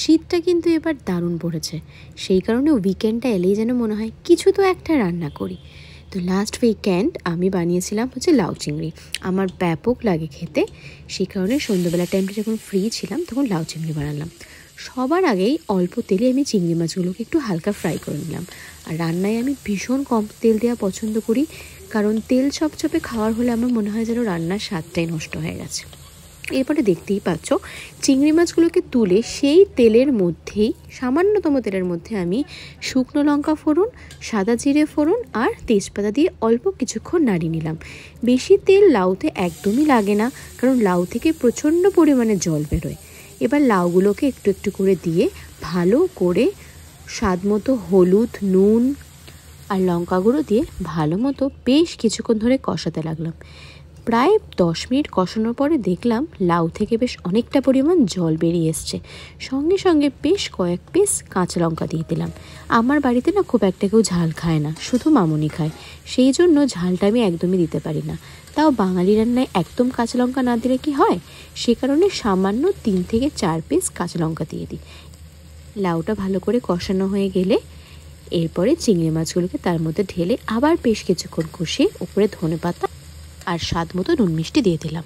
শীতটা কিন্তু এবার দারুণ পড়েছে, সেই কারণে উইকেন্ডটা এলেই যেন মনে হয় কিছু তো একটা রান্না করি। তো লাস্ট উইকেন্ড আমি বানিয়েছিলাম লাউ চিংড়ি। আমার ব্যাপক লাগে খেতে, সেই কারণে সন্ধ্যেবেলা টাইমটা যখন ফ্রি ছিলাম তখন লাউ চিংড়ি বানালাম। সবার আগেই অল্প তেলে আমি চিংড়ি মাছগুলোকে একটু হালকা ফ্রাই করে নিলাম। আর রান্নায় আমি ভীষণ কম তেল দেওয়া পছন্দ করি, কারণ তেল চপচপে খাওয়ার হলে আমার মনে হয় যেন রান্নার স্বাদটাই নষ্ট হয়ে গেছে। এরপরে দেখতেই পাচ্ছ চিংড়ি মাছগুলোকে তুলে সেই তেলের মধ্যেই, সামান্যতম তেলের মধ্যে আমি শুকনো লঙ্কা ফোড়ন, সাদা জিরে ফোড়ন আর তেজপাতা দিয়ে অল্প কিছুক্ষণ নাড়িয়ে নিলাম। বেশি তেল লাউতে একদমই লাগে না, কারণ লাউ থেকে প্রচণ্ড পরিমাণে জল বেরোয়। এবার লাউগুলোকে একটু একটু করে দিয়ে ভালো করে স্বাদ মতো হলুদ, নুন আর লঙ্কা গুঁড়ো দিয়ে ভালো মতো বেশ কিছুক্ষণ ধরে কষাতে লাগলাম। প্রায় 10 মিনিট কষানোর পরে দেখলাম লাউ থেকে বেশ অনেকটা পরিমাণ জল বেরিয়ে এসছে। সঙ্গে সঙ্গে বেশ কয়েক পিস কাঁচা লঙ্কা দিয়ে দিলাম। আমার বাড়িতে না খুব একটা কেউ ঝাল খায় না, শুধু মামুনি খায়, সেই জন্য ঝালটা আমি একদমই দিতে পারি না। তাও বাঙালি রান্নায় একদম কাঁচা লঙ্কা না দিলে কি হয়, সে কারণে সামান্য 3 থেকে 4 পিস কাঁচা লঙ্কা দিয়ে দিই। লাউটা ভালো করে কষানো হয়ে গেলে এরপরে চিংড়ি মাছগুলোকে তার মধ্যে ঢেলে আবার বেশ কিছুক্ষণ কষিয়ে উপরে ধনেপাতা আর স্বাদ মতো নুন মিষ্টি দিয়ে দিলাম।